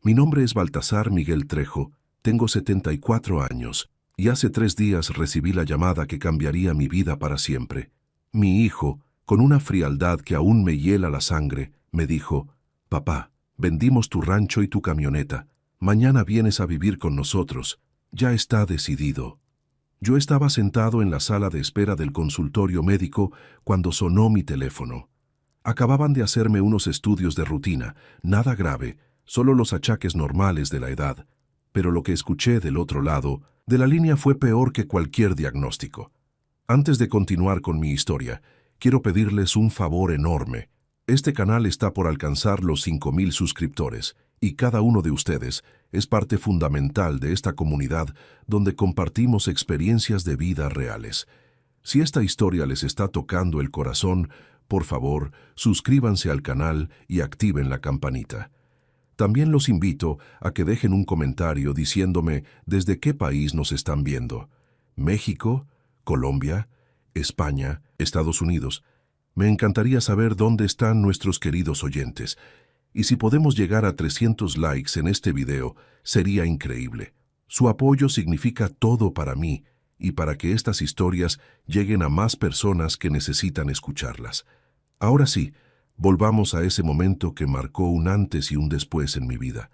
Mi nombre es Baltasar Miguel Trejo, tengo 74 años, y hace 3 días recibí la llamada que cambiaría mi vida para siempre. Mi hijo, con una frialdad que aún me hiela la sangre, me dijo: «Papá, vendimos tu rancho y tu camioneta. Mañana vienes a vivir con nosotros. Ya está decidido». Yo estaba sentado en la sala de espera del consultorio médico cuando sonó mi teléfono. Acababan de hacerme unos estudios de rutina, nada grave, solo los achaques normales de la edad. Pero lo que escuché del otro lado de la línea fue peor que cualquier diagnóstico. Antes de continuar con mi historia, quiero pedirles un favor enorme. Este canal está por alcanzar los 5,000 suscriptores, y cada uno de ustedes es parte fundamental de esta comunidad donde compartimos experiencias de vida reales. Si esta historia les está tocando el corazón, por favor, suscríbanse al canal y activen la campanita. También los invito a que dejen un comentario diciéndome desde qué país nos están viendo. México, Colombia, España, Estados Unidos. Me encantaría saber dónde están nuestros queridos oyentes. Y si podemos llegar a 300 likes en este video, sería increíble. Su apoyo significa todo para mí y para que estas historias lleguen a más personas que necesitan escucharlas. Ahora sí, volvamos a ese momento que marcó un antes y un después en mi vida.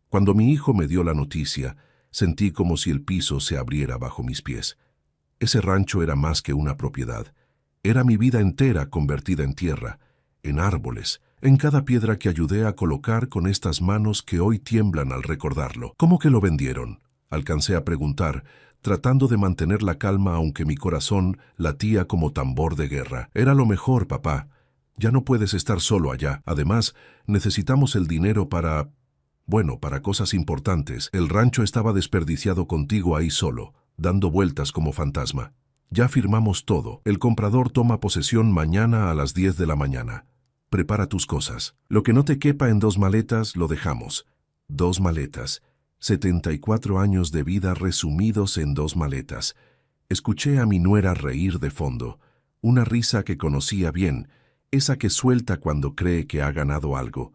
Cuando mi hijo me dio la noticia, sentí como si el piso se abriera bajo mis pies. Ese rancho era más que una propiedad. Era mi vida entera convertida en tierra, en árboles, en cada piedra que ayudé a colocar con estas manos que hoy tiemblan al recordarlo. ¿Cómo que lo vendieron?, alcancé a preguntar, tratando de mantener la calma aunque mi corazón latía como tambor de guerra. Era lo mejor, papá. Ya no puedes estar solo allá. Además, necesitamos el dinero para cosas importantes. El rancho estaba desperdiciado contigo ahí solo, dando vueltas como fantasma. Ya firmamos todo. El comprador toma posesión mañana a las 10 de la mañana. Prepara tus cosas. Lo que no te quepa en 2 maletas, lo dejamos. 2 maletas. 74 años de vida resumidos en 2 maletas. Escuché a mi nuera reír de fondo. Una risa que conocía bien, esa que suelta cuando cree que ha ganado algo.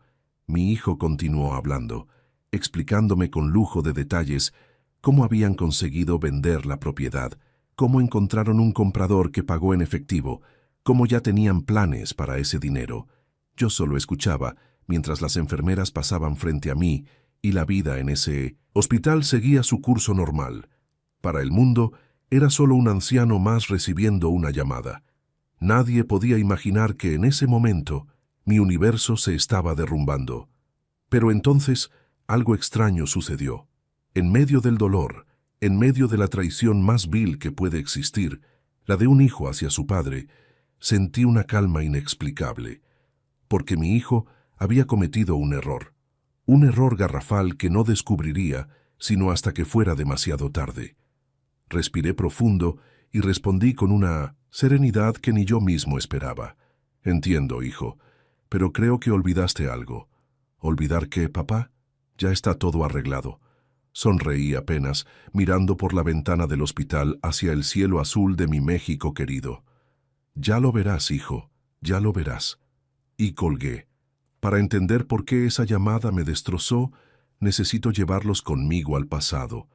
Mi hijo continuó hablando, explicándome con lujo de detalles cómo habían conseguido vender la propiedad, cómo encontraron un comprador que pagó en efectivo, cómo ya tenían planes para ese dinero. Yo solo escuchaba, mientras las enfermeras pasaban frente a mí, y la vida en ese hospital seguía su curso normal. Para el mundo, era solo un anciano más recibiendo una llamada. Nadie podía imaginar que en ese momento mi universo se estaba derrumbando. Pero entonces algo extraño sucedió. En medio del dolor, en medio de la traición más vil que puede existir, la de un hijo hacia su padre, sentí una calma inexplicable, porque mi hijo había cometido un error garrafal que no descubriría sino hasta que fuera demasiado tarde. Respiré profundo y respondí con una serenidad que ni yo mismo esperaba. Entiendo, hijo, pero creo que olvidaste algo. ¿Olvidar qué, papá? Ya está todo arreglado. Sonreí apenas, mirando por la ventana del hospital hacia el cielo azul de mi México querido. Ya lo verás, hijo, ya lo verás. Y colgué. Para entender por qué esa llamada me destrozó, necesito llevarlos conmigo al pasado,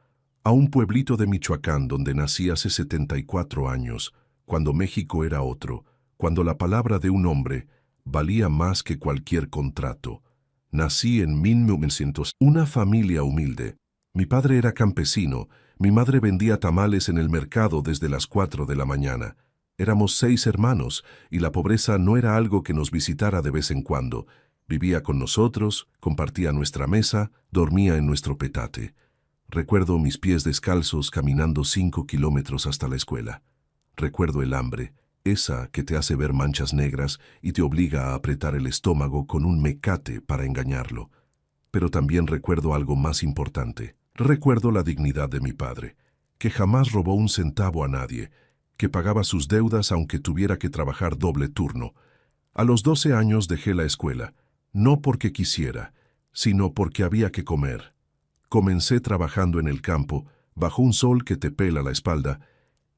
a un pueblito de Michoacán donde nací hace 74 años, cuando México era otro, cuando la palabra de un hombre valía más que cualquier contrato. Nací en 1900, una familia humilde. Mi padre era campesino, mi madre vendía tamales en el mercado desde las 4 de la mañana. Éramos 6 hermanos, y la pobreza no era algo que nos visitara de vez en cuando. Vivía con nosotros, compartía nuestra mesa, dormía en nuestro petate. Recuerdo mis pies descalzos caminando 5 kilómetros hasta la escuela. Recuerdo el hambre, esa que te hace ver manchas negras y te obliga a apretar el estómago con un mecate para engañarlo. Pero también recuerdo algo más importante. Recuerdo la dignidad de mi padre, que jamás robó un centavo a nadie, que pagaba sus deudas aunque tuviera que trabajar doble turno. A los 12 años dejé la escuela, no porque quisiera, sino porque había que comer. Comencé trabajando en el campo, bajo un sol que te pela la espalda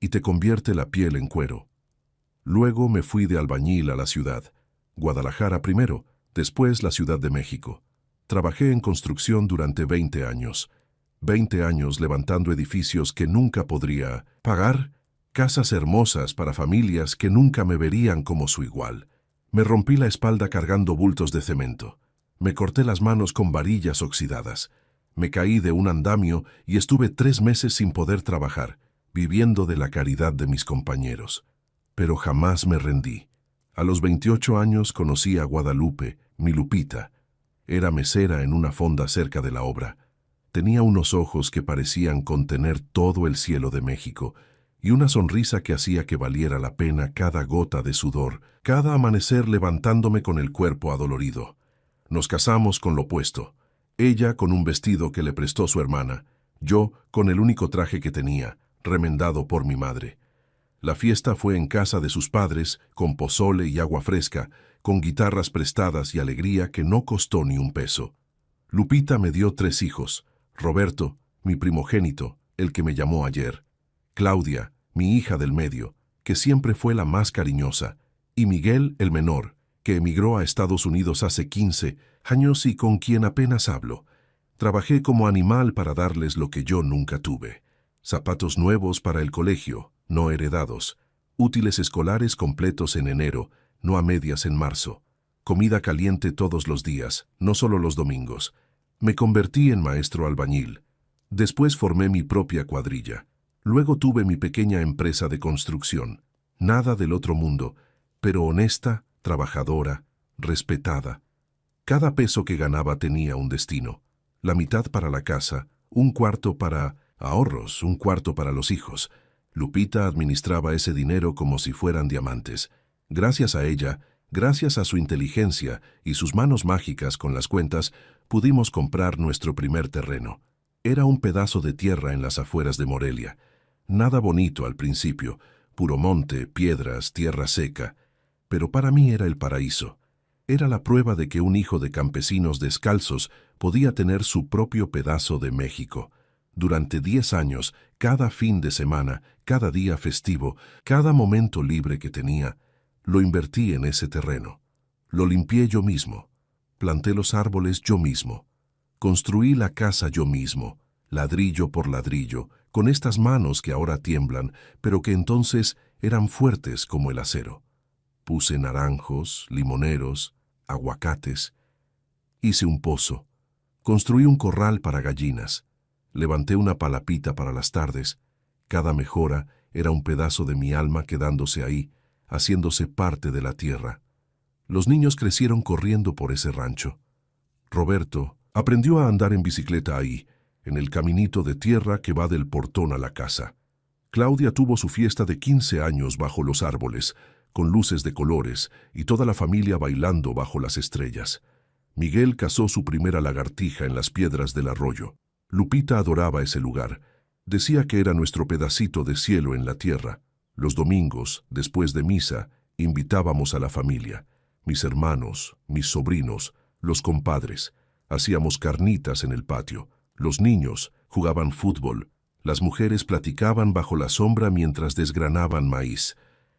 y te convierte la piel en cuero. Luego me fui de albañil a la ciudad, Guadalajara primero, después la Ciudad de México. Trabajé en construcción durante 20 años. 20 años levantando edificios que nunca podría pagar, casas hermosas para familias que nunca me verían como su igual. Me rompí la espalda cargando bultos de cemento. Me corté las manos con varillas oxidadas. Me caí de un andamio y estuve 3 meses sin poder trabajar, viviendo de la caridad de mis compañeros. Pero jamás me rendí. A los 28 años conocí a Guadalupe, mi Lupita. Era mesera en una fonda cerca de la obra. Tenía unos ojos que parecían contener todo el cielo de México y una sonrisa que hacía que valiera la pena cada gota de sudor, cada amanecer levantándome con el cuerpo adolorido. Nos casamos con lo opuesto. Ella con un vestido que le prestó su hermana, yo con el único traje que tenía, remendado por mi madre. La fiesta fue en casa de sus padres, con pozole y agua fresca, con guitarras prestadas y alegría que no costó ni un peso. Lupita me dio 3 hijos: Roberto, mi primogénito, el que me llamó ayer; Claudia, mi hija del medio, que siempre fue la más cariñosa; y Miguel, el menor, que emigró a Estados Unidos hace 15 años y con quien apenas hablo. Trabajé como animal para darles lo que yo nunca tuve: zapatos nuevos para el colegio, no heredados; útiles escolares completos en enero, no a medias en marzo; comida caliente todos los días, no solo los domingos. Me convertí en maestro albañil. Después formé mi propia cuadrilla. Luego tuve mi pequeña empresa de construcción. Nada del otro mundo, pero honesta, trabajadora, respetada. Cada peso que ganaba tenía un destino: la mitad para la casa, un cuarto para ahorros, un cuarto para los hijos. Lupita administraba ese dinero como si fueran diamantes. Gracias a ella, gracias a su inteligencia y sus manos mágicas con las cuentas, pudimos comprar nuestro primer terreno. Era un pedazo de tierra en las afueras de Morelia. Nada bonito al principio, puro monte, piedras, tierra seca. Pero para mí era el paraíso. Era la prueba de que un hijo de campesinos descalzos podía tener su propio pedazo de México. Durante 10 años, cada fin de semana, cada día festivo, cada momento libre que tenía, lo invertí en ese terreno. Lo limpié yo mismo. Planté los árboles yo mismo. Construí la casa yo mismo, ladrillo por ladrillo, con estas manos que ahora tiemblan, pero que entonces eran fuertes como el acero. Puse naranjos, limoneros, aguacates. Hice un pozo. Construí un corral para gallinas. Levanté una palapita para las tardes. Cada mejora era un pedazo de mi alma quedándose ahí, haciéndose parte de la tierra. Los niños crecieron corriendo por ese rancho. Roberto aprendió a andar en bicicleta ahí, en el caminito de tierra que va del portón a la casa. Claudia tuvo su fiesta de 15 años bajo los árboles, con luces de colores y toda la familia bailando bajo las estrellas. Miguel cazó su primera lagartija en las piedras del arroyo. Lupita adoraba ese lugar. Decía que era nuestro pedacito de cielo en la tierra. Los domingos, después de misa, invitábamos a la familia, mis hermanos, mis sobrinos, los compadres. Hacíamos carnitas en el patio. Los niños jugaban fútbol. Las mujeres platicaban bajo la sombra mientras desgranaban maíz.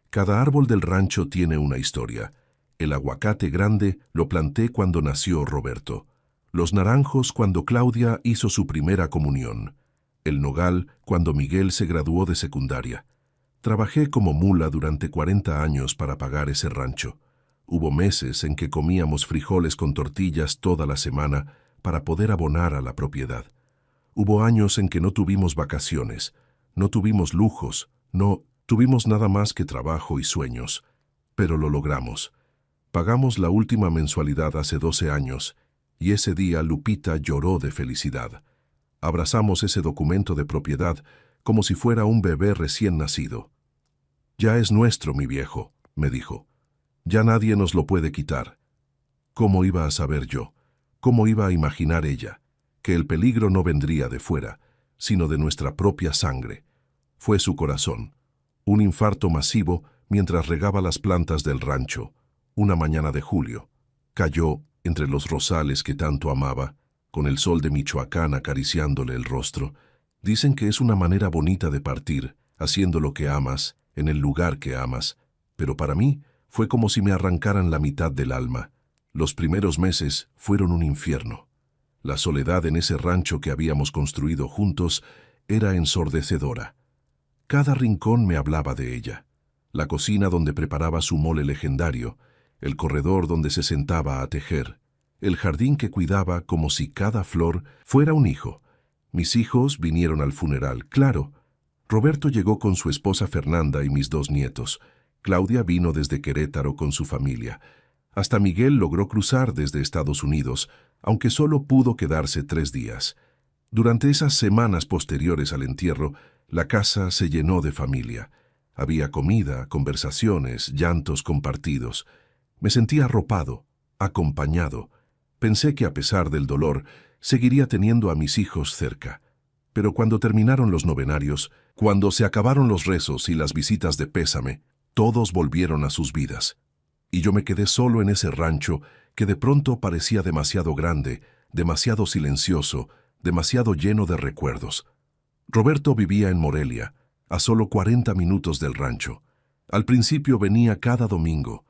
Cada árbol del rancho tiene una historia. El aguacate grande lo planté cuando nació Roberto. Los naranjos cuando Claudia hizo su primera comunión. El nogal cuando Miguel se graduó de secundaria. Trabajé como mula durante 40 años para pagar ese rancho. Hubo meses en que comíamos frijoles con tortillas toda la semana para poder abonar a la propiedad. Hubo años en que no tuvimos vacaciones, no tuvimos lujos, no tuvimos nada más que trabajo y sueños. Pero lo logramos. Pagamos la última mensualidad hace 12 años, y ese día Lupita lloró de felicidad. Abrazamos ese documento de propiedad como si fuera un bebé recién nacido. «Ya es nuestro, mi viejo», me dijo. «Ya nadie nos lo puede quitar». ¿Cómo iba a saber yo? ¿Cómo iba a imaginar ella? Que el peligro no vendría de fuera, sino de nuestra propia sangre. Fue su corazón. Un infarto masivo mientras regaba las plantas del rancho. Una mañana de julio. Cayó entre los rosales que tanto amaba, con el sol de Michoacán acariciándole el rostro. Dicen que es una manera bonita de partir, haciendo lo que amas, en el lugar que amas, pero para mí fue como si me arrancaran la mitad del alma. Los primeros meses fueron un infierno. La soledad en ese rancho que habíamos construido juntos era ensordecedora. Cada rincón me hablaba de ella. La cocina donde preparaba su mole legendario, el corredor donde se sentaba a tejer, el jardín que cuidaba como si cada flor fuera un hijo. Mis hijos vinieron al funeral, claro. Roberto llegó con su esposa Fernanda y mis 2 nietos. Claudia vino desde Querétaro con su familia. Hasta Miguel logró cruzar desde Estados Unidos, aunque solo pudo quedarse 3 días. Durante esas semanas posteriores al entierro, la casa se llenó de familia. Había comida, conversaciones, llantos compartidos. Me sentía arropado, acompañado. Pensé que a pesar del dolor, seguiría teniendo a mis hijos cerca. Pero cuando terminaron los novenarios, cuando se acabaron los rezos y las visitas de pésame, todos volvieron a sus vidas. Y yo me quedé solo en ese rancho que de pronto parecía demasiado grande, demasiado silencioso, demasiado lleno de recuerdos. Roberto vivía en Morelia, a solo 40 minutos del rancho. Al principio venía cada domingo.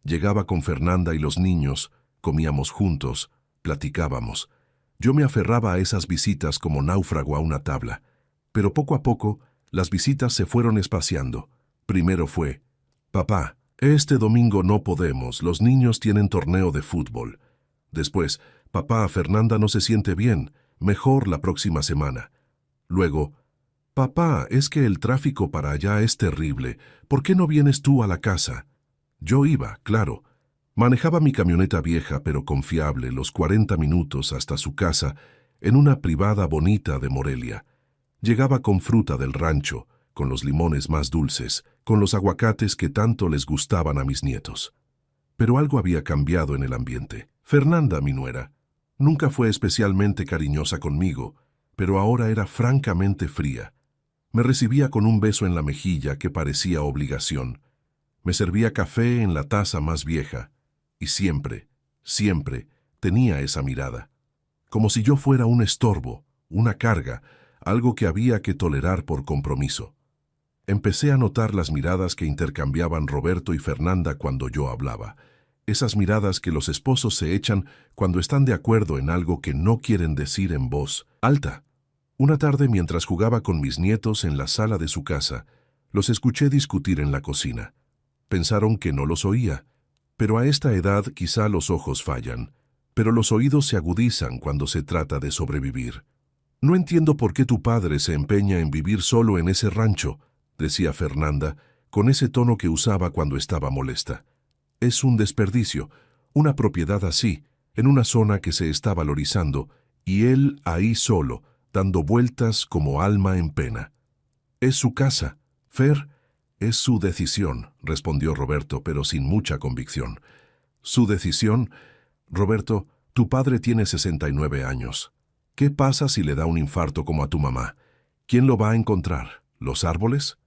Llegaba con Fernanda y los niños, comíamos juntos, platicábamos. Yo me aferraba a esas visitas como náufrago a una tabla. Pero poco a poco, las visitas se fueron espaciando. Primero fue: «Papá, este domingo no podemos, los niños tienen torneo de fútbol». Después: «Papá, Fernanda no se siente bien, mejor la próxima semana». Luego: «Papá, es que el tráfico para allá es terrible, ¿por qué no vienes tú a la casa?» Yo iba, claro. Manejaba mi camioneta vieja pero confiable los 40 minutos hasta su casa, en una privada bonita de Morelia. Llegaba con fruta del rancho, con los limones más dulces, con los aguacates que tanto les gustaban a mis nietos. Pero algo había cambiado en el ambiente. Fernanda, mi nuera, nunca fue especialmente cariñosa conmigo, pero ahora era francamente fría. Me recibía con un beso en la mejilla que parecía obligación. Me servía café en la taza más vieja, y siempre, siempre tenía esa mirada. Como si yo fuera un estorbo, una carga, algo que había que tolerar por compromiso. Empecé a notar las miradas que intercambiaban Roberto y Fernanda cuando yo hablaba. Esas miradas que los esposos se echan cuando están de acuerdo en algo que no quieren decir en voz alta. Una tarde, mientras jugaba con mis nietos en la sala de su casa, los escuché discutir en la cocina. Pensaron que no los oía, pero a esta edad quizá los ojos fallan, pero los oídos se agudizan cuando se trata de sobrevivir. «No entiendo por qué tu padre se empeña en vivir solo en ese rancho», decía Fernanda, con ese tono que usaba cuando estaba molesta. «Es un desperdicio, una propiedad así, en una zona que se está valorizando, y él ahí solo, dando vueltas como alma en pena». «Es su casa, Fer». «Es su decisión», respondió Roberto, pero sin mucha convicción. «¿Su decisión? Roberto, tu padre tiene 69 años. ¿Qué pasa si le da un infarto como a tu mamá? ¿Quién lo va a encontrar? ¿Los árboles?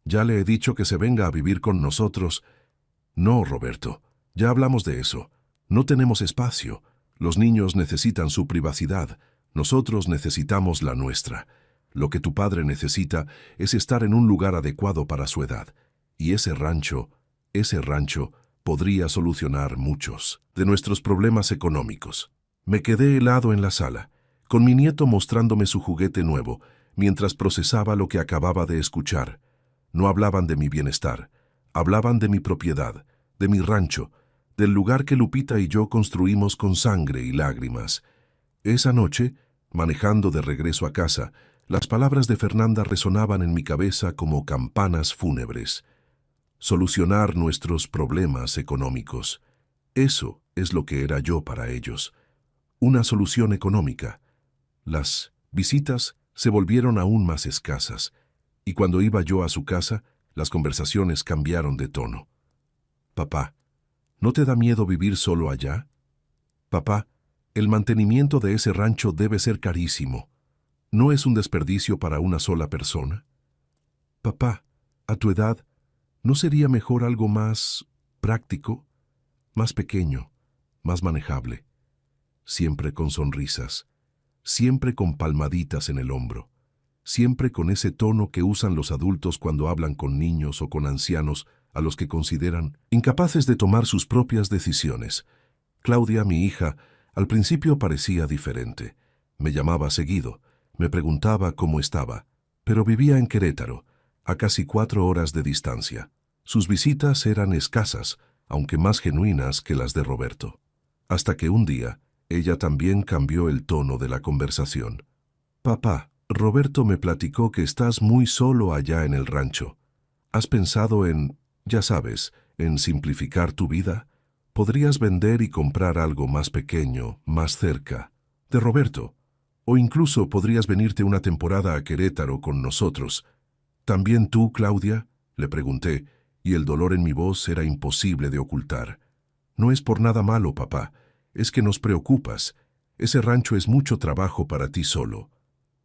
Ya le he dicho que se venga a vivir con nosotros». «No, Roberto, ya hablamos de eso. No tenemos espacio. Los niños necesitan su privacidad. Nosotros necesitamos la nuestra. Lo que tu padre necesita es estar en un lugar adecuado para su edad. Y ese rancho podría solucionar muchos de nuestros problemas económicos». Me quedé helado en la sala, con mi nieto mostrándome su juguete nuevo, mientras procesaba lo que acababa de escuchar. No hablaban de mi bienestar, hablaban de mi propiedad, de mi rancho, del lugar que Lupita y yo construimos con sangre y lágrimas. Esa noche, manejando de regreso a casa, las palabras de Fernanda resonaban en mi cabeza como campanas fúnebres. Solucionar nuestros problemas económicos. Eso es lo que era yo para ellos. Una solución económica. Las visitas se volvieron aún más escasas, y cuando iba yo a su casa, las conversaciones cambiaron de tono. «Papá, ¿no te da miedo vivir solo allá? Papá, el mantenimiento de ese rancho debe ser carísimo. ¿No es un desperdicio para una sola persona? Papá, a tu edad, ¿no sería mejor algo más práctico, más pequeño, más manejable? Siempre con sonrisas, siempre con palmaditas en el hombro, siempre con ese tono que usan los adultos cuando hablan con niños o con ancianos a los que consideran incapaces de tomar sus propias decisiones. Claudia, mi hija, Al principio parecía diferente. Me llamaba seguido, me preguntaba cómo estaba, pero vivía en Querétaro, a casi 4 horas de distancia. Sus visitas eran escasas, aunque más genuinas que las de Roberto. Hasta que un día, ella también cambió el tono de la conversación. Papá, Roberto me platicó que estás muy solo allá en el rancho. ¿Has pensado en, ya sabes, en simplificar tu vida? Podrías vender y comprar algo más pequeño, más cerca, de Roberto. O incluso podrías venirte una temporada a Querétaro con nosotros. ¿También tú, Claudia?, le pregunté, y el dolor en mi voz era imposible de ocultar. No es por nada malo, papá, es que nos preocupas. Ese rancho es mucho trabajo para ti solo.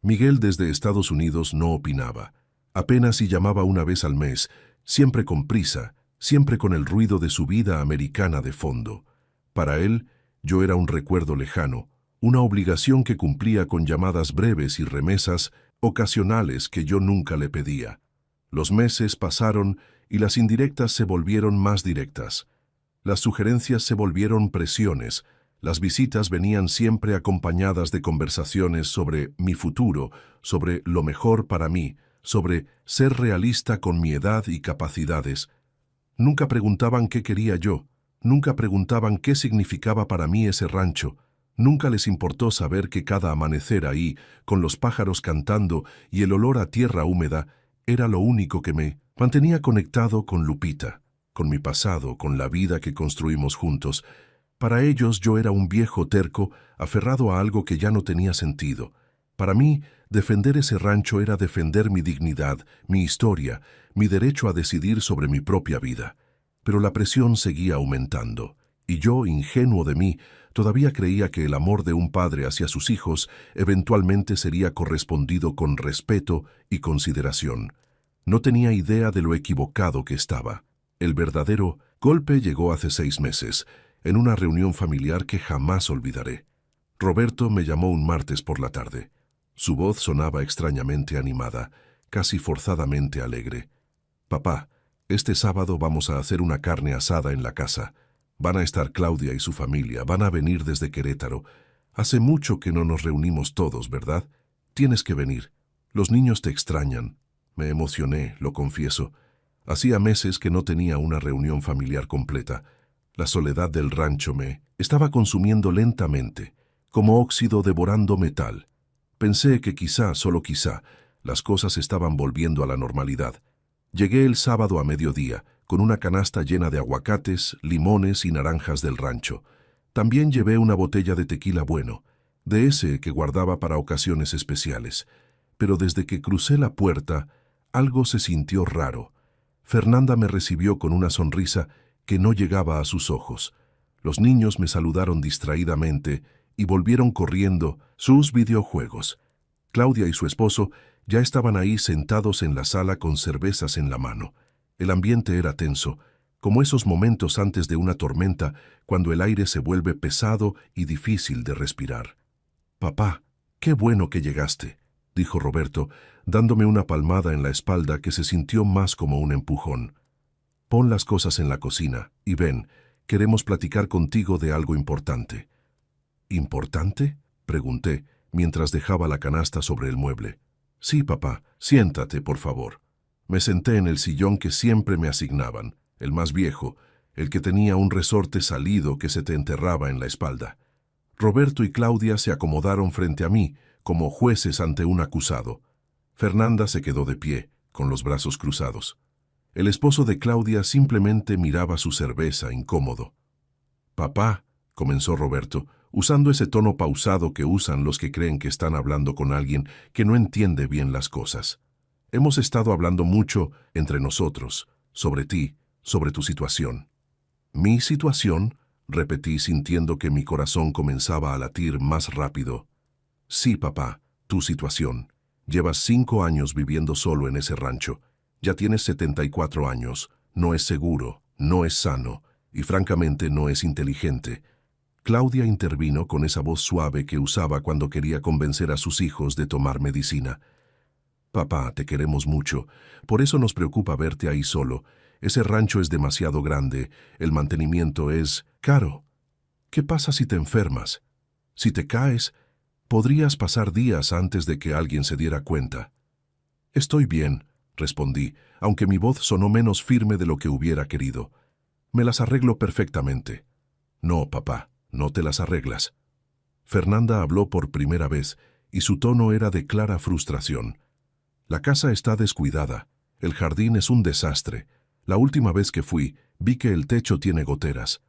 Miguel desde Estados Unidos no opinaba. Apenas si llamaba una vez al mes, siempre con prisa, siempre con el ruido de su vida americana de fondo. Para él, yo era un recuerdo lejano, una obligación que cumplía con llamadas breves y remesas ocasionales que yo nunca le pedía. Los meses pasaron y las indirectas se volvieron más directas. Las sugerencias se volvieron presiones. Las visitas venían siempre acompañadas de conversaciones sobre mi futuro, sobre lo mejor para mí, sobre ser realista con mi edad y capacidades. Nunca preguntaban qué quería yo, nunca preguntaban qué significaba para mí ese rancho. Nunca les importó saber que cada amanecer ahí, con los pájaros cantando y el olor a tierra húmeda, era lo único que me mantenía conectado con Lupita, con mi pasado, con la vida que construimos juntos. Para ellos yo era un viejo terco, aferrado a algo que ya no tenía sentido. Para mí, defender ese rancho era defender mi dignidad, mi historia, mi derecho a decidir sobre mi propia vida. Pero la presión seguía aumentando, y yo, ingenuo de mí, todavía creía que el amor de un padre hacia sus hijos eventualmente sería correspondido con respeto y consideración. No tenía idea de lo equivocado que estaba. El verdadero golpe llegó hace 6 meses, en una reunión familiar que jamás olvidaré. Roberto me llamó un martes por la tarde. Su voz sonaba extrañamente animada, casi forzadamente alegre. «Papá, este sábado vamos a hacer una carne asada en la casa. Van a estar Claudia y su familia, van a venir desde Querétaro. Hace mucho que no nos reunimos todos, ¿verdad? Tienes que venir. Los niños te extrañan». Me emocioné, lo confieso. Hacía meses que no tenía una reunión familiar completa. La soledad del rancho me estaba consumiendo lentamente, como óxido devorando metal. Pensé que quizá, solo quizá, las cosas estaban volviendo a la normalidad. Llegué el sábado a mediodía, con una canasta llena de aguacates, limones y naranjas del rancho. También llevé una botella de tequila bueno, de ese que guardaba para ocasiones especiales. Pero desde que crucé la puerta, algo se sintió raro. Fernanda me recibió con una sonrisa que no llegaba a sus ojos. Los niños me saludaron distraídamente y volvieron corriendo sus videojuegos. Claudia y su esposo ya estaban ahí sentados en la sala con cervezas en la mano. El ambiente era tenso, como esos momentos antes de una tormenta, cuando el aire se vuelve pesado y difícil de respirar. «Papá, qué bueno que llegaste», dijo Roberto, dándome una palmada en la espalda que se sintió más como un empujón. «Pon las cosas en la cocina y ven, queremos platicar contigo de algo importante». «¿Importante?», pregunté, mientras dejaba la canasta sobre el mueble. «Sí, papá, siéntate, por favor». Me senté en el sillón que siempre me asignaban, el más viejo, el que tenía un resorte salido que se te enterraba en la espalda. Roberto y Claudia se acomodaron frente a mí, como jueces ante un acusado. Fernanda se quedó de pie, con los brazos cruzados. El esposo de Claudia simplemente miraba su cerveza, incómodo. «Papá», comenzó Roberto, usando ese tono pausado que usan los que creen que están hablando con alguien que no entiende bien las cosas. «Hemos estado hablando mucho entre nosotros, sobre ti, sobre tu situación». «¿Mi situación?», repetí sintiendo que mi corazón comenzaba a latir más rápido. «Sí, papá, tu situación. Llevas 5 años viviendo solo en ese rancho. Ya tienes 74 años. No es seguro, no es sano y francamente no es inteligente». Claudia intervino con esa voz suave que usaba cuando quería convencer a sus hijos de tomar medicina. «Papá, te queremos mucho. Por eso nos preocupa verte ahí solo. Ese rancho es demasiado grande. El mantenimiento es caro. ¿Qué pasa si te enfermas? Si te caes, podrías pasar días antes de que alguien se diera cuenta. Estoy bien, respondí, aunque mi voz sonó menos firme de lo que hubiera querido. Me las arreglo perfectamente. No, papá, no te las arreglas. Fernanda habló por primera vez, y su tono era de clara frustración. La casa está descuidada, el jardín es un desastre. La última vez que fui, vi que el techo tiene goteras.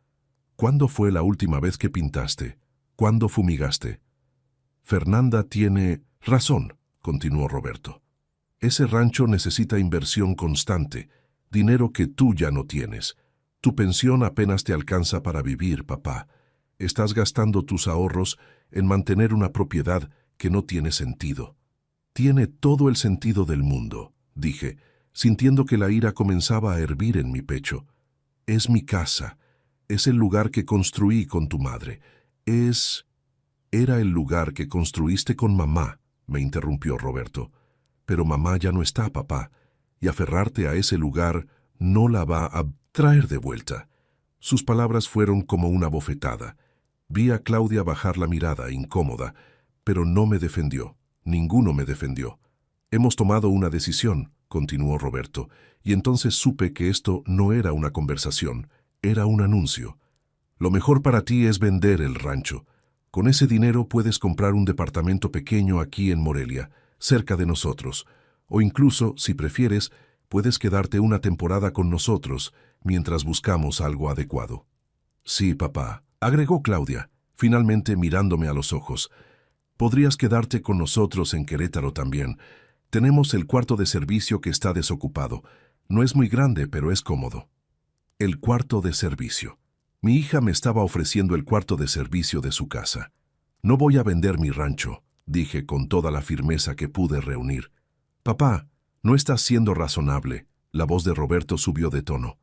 ¿Cuándo fue la última vez que pintaste? ¿Cuándo fumigaste? Fernanda tiene razón, continuó Roberto. Ese rancho necesita inversión constante, dinero que tú ya no tienes. Tu pensión apenas te alcanza para vivir, papá. Estás gastando tus ahorros en mantener una propiedad que no tiene sentido. Tiene todo el sentido del mundo, dije, sintiendo que la ira comenzaba a hervir en mi pecho. Es mi casa. Es el lugar que construí con tu madre. Era el lugar que construiste con mamá, me interrumpió Roberto. Pero mamá ya no está, papá, y aferrarte a ese lugar no la va a traer de vuelta. Sus palabras fueron como una bofetada. Vi a Claudia bajar la mirada, incómoda, pero no me defendió. Ninguno me defendió. Hemos tomado una decisión, continuó Roberto, y entonces supe que esto no era una conversación, era un anuncio. Lo mejor para ti es vender el rancho. Con ese dinero puedes comprar un departamento pequeño aquí en Morelia, cerca de nosotros, o incluso, si prefieres, puedes quedarte una temporada con nosotros mientras buscamos algo adecuado. Sí, papá, agregó Claudia, finalmente mirándome a los ojos. Podrías quedarte con nosotros en Querétaro también. Tenemos el cuarto de servicio que está desocupado. No es muy grande, pero es cómodo. El cuarto de servicio. Mi hija me estaba ofreciendo el cuarto de servicio de su casa. No voy a vender mi rancho, dije con toda la firmeza que pude reunir. Papá, no estás siendo razonable. La voz de Roberto subió de tono.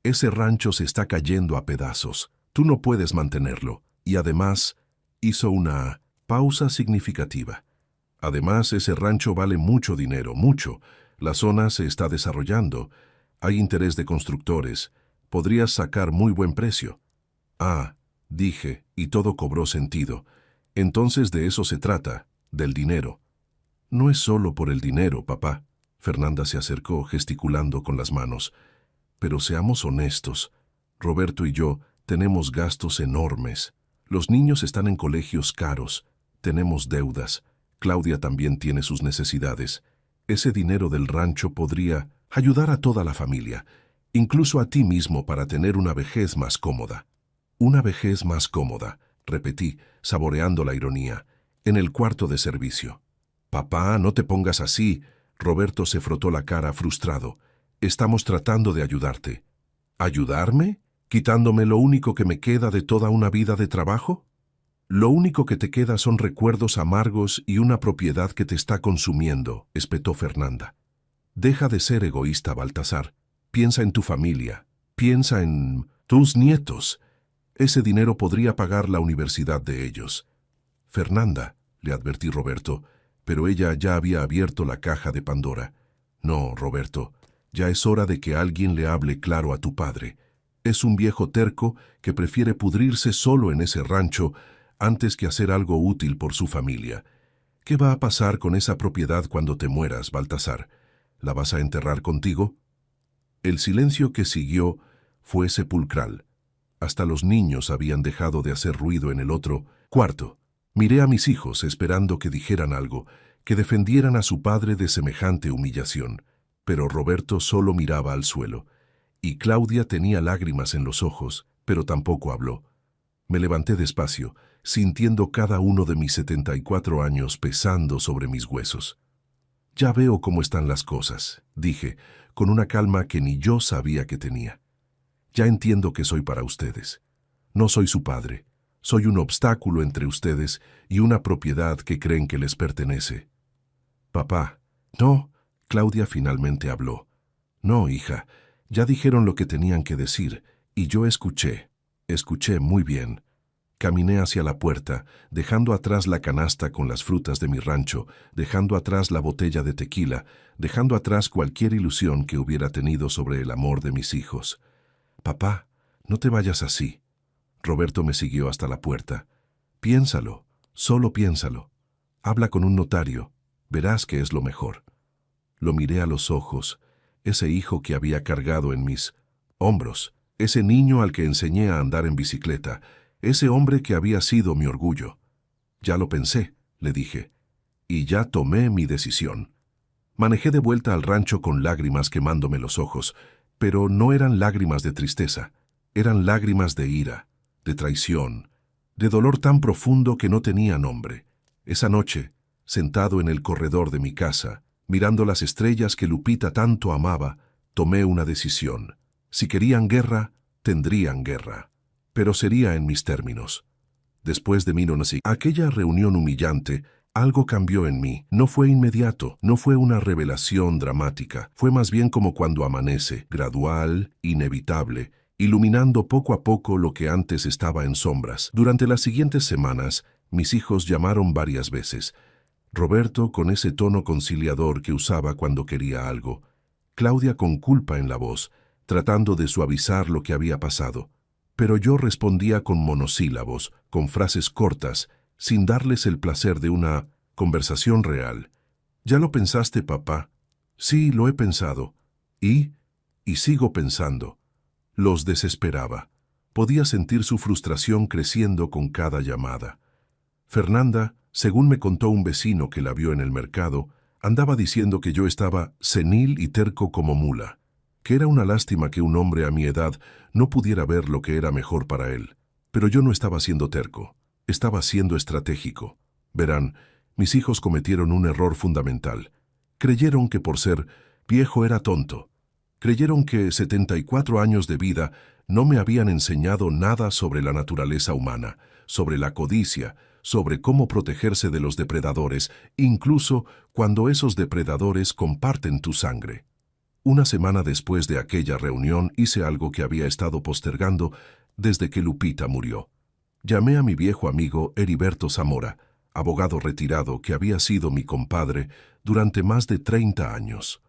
Ese rancho se está cayendo a pedazos. Tú no puedes mantenerlo. Y además, hizo una pausa significativa. Además, ese rancho vale mucho dinero, mucho. La zona se está desarrollando. Hay interés de constructores. Podrías sacar muy buen precio. Ah, dije, y todo cobró sentido. Entonces de eso se trata, del dinero. No es solo por el dinero, papá. Fernanda se acercó, gesticulando con las manos. Pero seamos honestos. Roberto y yo tenemos gastos enormes. Los niños están en colegios caros. Tenemos deudas. Claudia también tiene sus necesidades. Ese dinero del rancho podría ayudar a toda la familia, incluso a ti mismo, para tener una vejez más cómoda. Una vejez más cómoda, repetí, saboreando la ironía, en el cuarto de servicio. Papá, no te pongas así. Roberto se frotó la cara frustrado. Estamos tratando de ayudarte. ¿Ayudarme? ¿Quitándome lo único que me queda de toda una vida de trabajo? Lo único que te queda son recuerdos amargos y una propiedad que te está consumiendo, espetó Fernanda. Deja de ser egoísta, Baltasar. Piensa en tu familia. Piensa en tus nietos. Ese dinero podría pagar la universidad de ellos. Fernanda, le advertí Roberto, pero ella ya había abierto la caja de Pandora. No, Roberto, ya es hora de que alguien le hable claro a tu padre. Es un viejo terco que prefiere pudrirse solo en ese rancho antes que hacer algo útil por su familia. ¿Qué va a pasar con esa propiedad cuando te mueras, Baltasar? ¿La vas a enterrar contigo? El silencio que siguió fue sepulcral. Hasta los niños habían dejado de hacer ruido en el otro cuarto. Miré a mis hijos esperando que dijeran algo, que defendieran a su padre de semejante humillación. Pero Roberto solo miraba al suelo, y Claudia tenía lágrimas en los ojos, pero tampoco habló. Me levanté despacio, sintiendo cada uno de mis 74 años pesando sobre mis huesos. Ya veo cómo están las cosas, dije, con una calma que ni yo sabía que tenía. Ya entiendo que soy para ustedes. No soy su padre. Soy un obstáculo entre ustedes y una propiedad que creen que les pertenece. Papá, no, Claudia finalmente habló. No, hija, ya dijeron lo que tenían que decir, y yo escuché muy bien. Caminé hacia la puerta, dejando atrás la canasta con las frutas de mi rancho, dejando atrás la botella de tequila, dejando atrás cualquier ilusión que hubiera tenido sobre el amor de mis hijos. Papá, no te vayas así. Roberto me siguió hasta la puerta. Piénsalo, Solo piénsalo. Habla con un notario. Verás que es lo mejor. Lo miré a los ojos, ese hijo que había cargado en mis hombros, ese niño al que enseñé a andar en bicicleta, ese hombre que había sido mi orgullo. Ya lo pensé, le dije, y ya tomé mi decisión. Manejé de vuelta al rancho con lágrimas quemándome los ojos, pero no eran lágrimas de tristeza, eran lágrimas de ira, de traición, de dolor tan profundo que no tenía nombre. Esa noche, sentado en el corredor de mi casa, mirando las estrellas que Lupita tanto amaba, tomé una decisión. Si querían guerra, tendrían guerra, pero sería en mis términos. Después de aquella reunión humillante, algo cambió en mí. No fue inmediato, no fue una revelación dramática, fue más bien como cuando amanece, gradual, inevitable, iluminando poco a poco lo que antes estaba en sombras. Durante las siguientes semanas, mis hijos llamaron varias veces. Roberto con ese tono conciliador que usaba cuando quería algo. Claudia con culpa en la voz, tratando de suavizar lo que había pasado. Pero yo respondía con monosílabos, con frases cortas, sin darles el placer de una conversación real. ¿Ya lo pensaste, papá? Sí, lo he pensado. Y sigo pensando. Los desesperaba. Podía sentir su frustración creciendo con cada llamada. Fernanda, según me contó un vecino que la vio en el mercado, andaba diciendo que yo estaba senil y terco como mula, que era una lástima que un hombre a mi edad no pudiera ver lo que era mejor para él. Pero yo no estaba siendo terco, estaba siendo estratégico. Verán, mis hijos cometieron un error fundamental. Creyeron que por ser viejo era tonto. Creyeron que 74 años de vida no me habían enseñado nada sobre la naturaleza humana, sobre la codicia, sobre cómo protegerse de los depredadores, incluso cuando esos depredadores comparten tu sangre. Una semana después de aquella reunión hice algo que había estado postergando desde que Lupita murió. Llamé a mi viejo amigo Heriberto Zamora, abogado retirado que había sido mi compadre durante más de 30 años.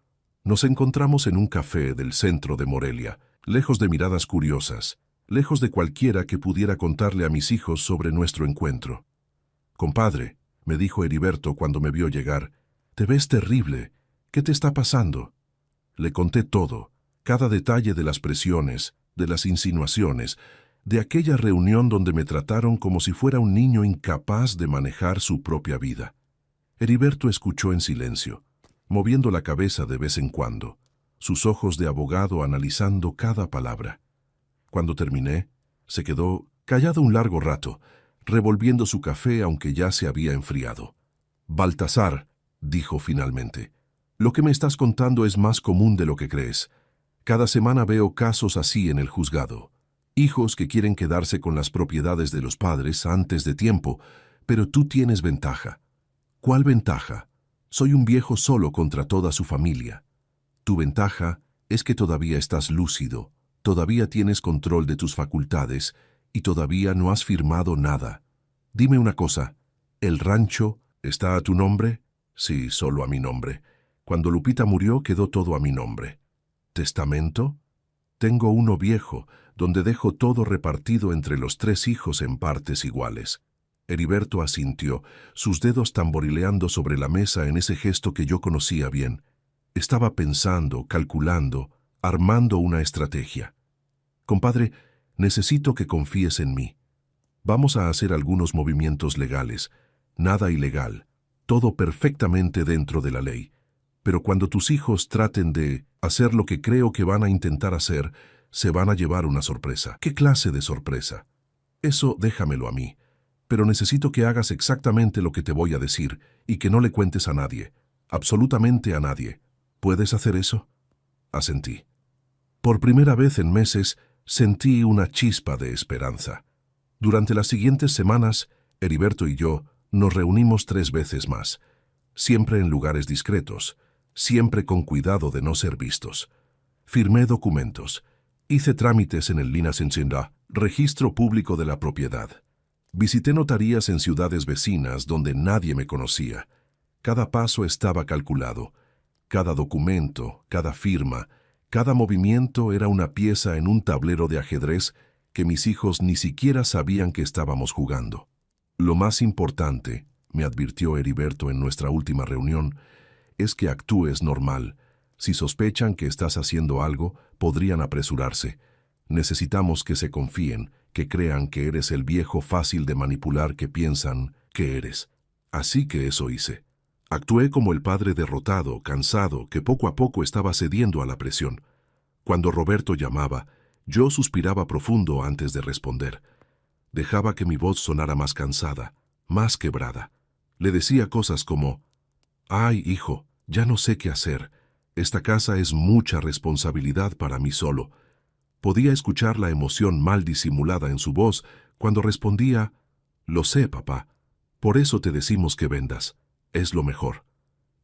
Nos encontramos en un café del centro de Morelia, lejos de miradas curiosas, lejos de cualquiera que pudiera contarle a mis hijos sobre nuestro encuentro. «Compadre», me dijo Heriberto cuando me vio llegar, «te ves terrible. ¿Qué te está pasando?» Le conté todo, cada detalle de las presiones, de las insinuaciones, de aquella reunión donde me trataron como si fuera un niño incapaz de manejar su propia vida. Heriberto escuchó en silencio, moviendo la cabeza de vez en cuando, sus ojos de abogado analizando cada palabra. Cuando terminé, se quedó callado un largo rato, revolviendo su café aunque ya se había enfriado. «Baltasar», dijo finalmente, «lo que me estás contando es más común de lo que crees. Cada semana veo casos así en el juzgado. Hijos que quieren quedarse con las propiedades de los padres antes de tiempo, pero tú tienes ventaja». «¿Cuál ventaja? Soy un viejo solo contra toda su familia». «Tu ventaja es que todavía estás lúcido, todavía tienes control de tus facultades y todavía no has firmado nada. Dime una cosa, ¿el rancho está a tu nombre?» «Sí, solo a mi nombre. Cuando Lupita murió quedó todo a mi nombre». «¿Testamento?» «Tengo uno viejo, donde dejo todo repartido entre los 3 hijos en partes iguales». Heriberto asintió, sus dedos tamborileando sobre la mesa en ese gesto que yo conocía bien. Estaba pensando, calculando, armando una estrategia. «Compadre, necesito que confíes en mí. Vamos a hacer algunos movimientos legales, nada ilegal, todo perfectamente dentro de la ley. Pero cuando tus hijos traten de hacer lo que creo que van a intentar hacer, se van a llevar una sorpresa». «¿Qué clase de sorpresa?» «Eso déjamelo a mí. Pero necesito que hagas exactamente lo que te voy a decir y que no le cuentes a nadie, absolutamente a nadie. ¿Puedes hacer eso?» Asentí. Por primera vez en meses sentí una chispa de esperanza. Durante las siguientes semanas, Heriberto y yo nos reunimos 3 veces más, siempre en lugares discretos, siempre con cuidado de no ser vistos. Firmé documentos, hice trámites en el Linas Encinda, registro público de la propiedad. Visité notarías en ciudades vecinas donde nadie me conocía. Cada paso estaba calculado. Cada documento, cada firma, cada movimiento era una pieza en un tablero de ajedrez que mis hijos ni siquiera sabían que estábamos jugando. Lo más importante, me advirtió Heriberto en nuestra última reunión, es que actúes normal. Si sospechan que estás haciendo algo, podrían apresurarse. Necesitamos que se confíen, que crean que eres el viejo fácil de manipular que piensan que eres. Así que eso hice. Actué como el padre derrotado, cansado, que poco a poco estaba cediendo a la presión. Cuando Roberto llamaba, yo suspiraba profundo antes de responder. Dejaba que mi voz sonara más cansada, más quebrada. Le decía cosas como: «Ay, hijo, ya no sé qué hacer. Esta casa es mucha responsabilidad para mí solo». Podía escuchar la emoción mal disimulada en su voz cuando respondía: «Lo sé, papá. Por eso te decimos que vendas. Es lo mejor».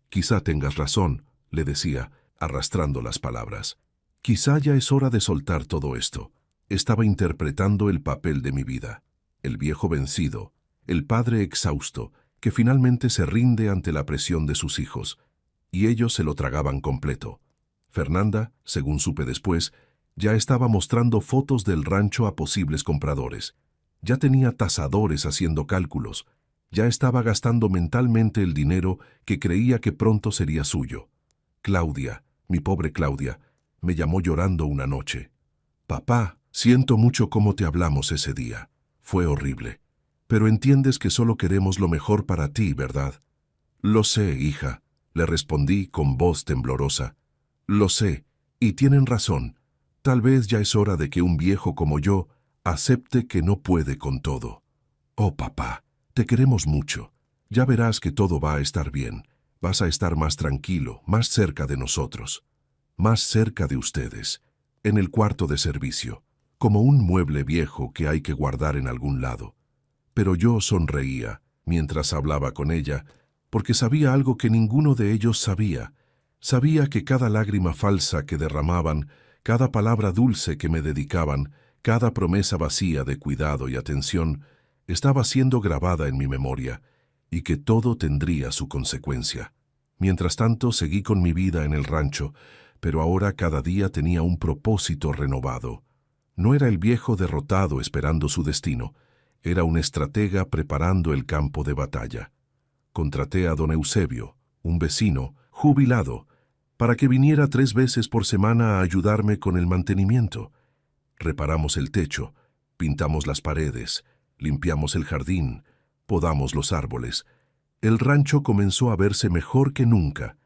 «Quizá tengas razón», le decía, arrastrando las palabras. «Quizá ya es hora de soltar todo esto». Estaba interpretando el papel de mi vida. El viejo vencido, el padre exhausto, que finalmente se rinde ante la presión de sus hijos. Y ellos se lo tragaban completo. Fernanda, según supe después, ya estaba mostrando fotos del rancho a posibles compradores. Ya tenía tasadores haciendo cálculos. Ya estaba gastando mentalmente el dinero que creía que pronto sería suyo. Claudia, mi pobre Claudia, me llamó llorando una noche. «Papá, siento mucho cómo te hablamos ese día. Fue horrible. Pero entiendes que solo queremos lo mejor para ti, ¿verdad?» «Lo sé, hija», le respondí con voz temblorosa. «Lo sé, y tienen razón. Tal vez ya es hora de que un viejo como yo acepte que no puede con todo». «Oh, papá, te queremos mucho. Ya verás que todo va a estar bien. Vas a estar más tranquilo, más cerca de nosotros. Más cerca de ustedes, en el cuarto de servicio, como un mueble viejo que hay que guardar en algún lado». Pero yo sonreía mientras hablaba con ella, porque sabía algo que ninguno de ellos sabía. Sabía que cada lágrima falsa que derramaban, cada palabra dulce que me dedicaban, cada promesa vacía de cuidado y atención, estaba siendo grabada en mi memoria, y que todo tendría su consecuencia. Mientras tanto, seguí con mi vida en el rancho, pero ahora cada día tenía un propósito renovado. No era el viejo derrotado esperando su destino, era un estratega preparando el campo de batalla. Contraté a don Eusebio, un vecino, jubilado, para que viniera 3 veces por semana a ayudarme con el mantenimiento. Reparamos el techo, pintamos las paredes, limpiamos el jardín, podamos los árboles. El rancho comenzó a verse mejor que nunca.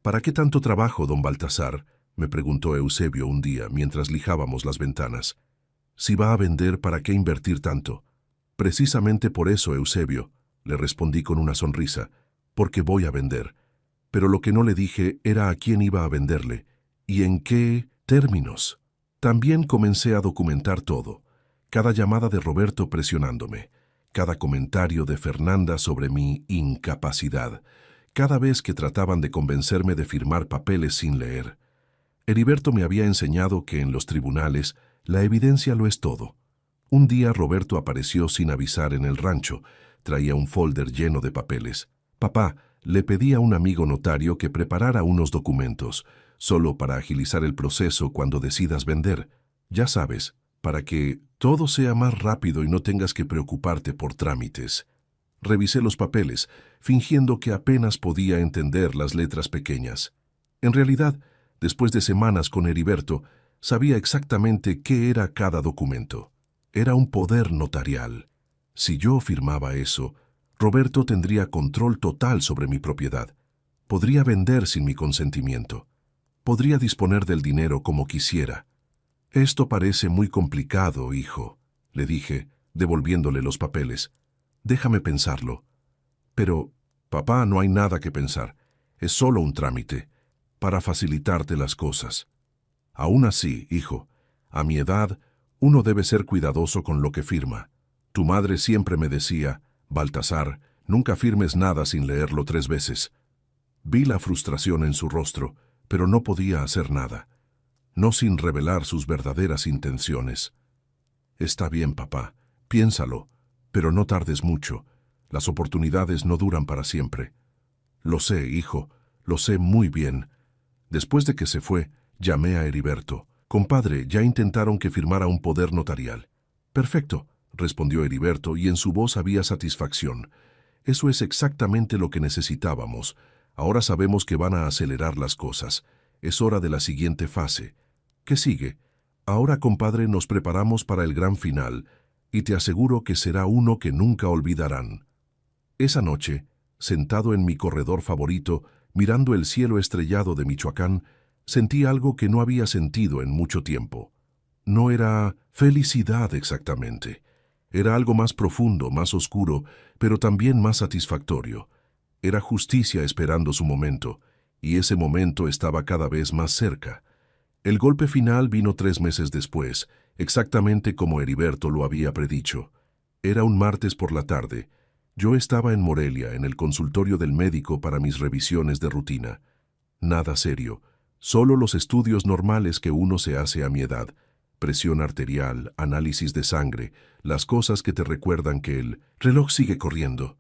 «¿Para qué tanto trabajo, don Baltasar?», me preguntó Eusebio un día mientras lijábamos las ventanas. «Si va a vender, ¿para qué invertir tanto?». «Precisamente por eso, Eusebio», le respondí con una sonrisa, «porque voy a vender». Pero lo que no le dije era a quién iba a venderle y en qué términos. También comencé a documentar todo, cada llamada de Roberto presionándome, cada comentario de Fernanda sobre mi incapacidad, cada vez que trataban de convencerme de firmar papeles sin leer. Heriberto me había enseñado que en los tribunales la evidencia lo es todo. Un día Roberto apareció sin avisar en el rancho. Traía un folder lleno de papeles. «Papá, le pedí a un amigo notario que preparara unos documentos, solo para agilizar el proceso cuando decidas vender. Ya sabes, para que todo sea más rápido y no tengas que preocuparte por trámites». Revisé los papeles, fingiendo que apenas podía entender las letras pequeñas. En realidad, después de semanas con Heriberto, sabía exactamente qué era cada documento. Era un poder notarial. Si yo firmaba eso, Roberto tendría control total sobre mi propiedad. Podría vender sin mi consentimiento. Podría disponer del dinero como quisiera. «Esto parece muy complicado, hijo», le dije, devolviéndole los papeles. «Déjame pensarlo». «Pero, papá, no hay nada que pensar. Es solo un trámite, para facilitarte las cosas». «Aún así, hijo, a mi edad, uno debe ser cuidadoso con lo que firma. Tu madre siempre me decía: Baltasar, nunca firmes nada sin leerlo 3 veces. Vi la frustración en su rostro, pero no podía hacer nada. No sin revelar sus verdaderas intenciones. «Está bien, papá, piénsalo, pero no tardes mucho. Las oportunidades no duran para siempre». «Lo sé, hijo, lo sé muy bien». Después de que se fue, llamé a Heriberto. «Compadre, ya intentaron que firmara un poder notarial». «Perfecto», respondió Heriberto, y en su voz había satisfacción. Eso es exactamente lo que necesitábamos. Ahora sabemos que van a acelerar las cosas. Es hora de la siguiente fase. ¿Qué sigue? Ahora, compadre, nos preparamos para el gran final, y te aseguro que será uno que nunca olvidarán. Esa noche, sentado en mi corredor favorito, mirando el cielo estrellado de Michoacán, sentí algo que no había sentido en mucho tiempo. No era felicidad exactamente. Era algo más profundo, más oscuro, pero también más satisfactorio. Era justicia esperando su momento, y ese momento estaba cada vez más cerca. El golpe final vino 3 meses después, exactamente como Heriberto lo había predicho. Era un martes por la tarde. Yo estaba en Morelia, en el consultorio del médico para mis revisiones de rutina. Nada serio, solo los estudios normales que uno se hace a mi edad. Presión arterial, análisis de sangre, las cosas que te recuerdan que el reloj sigue corriendo.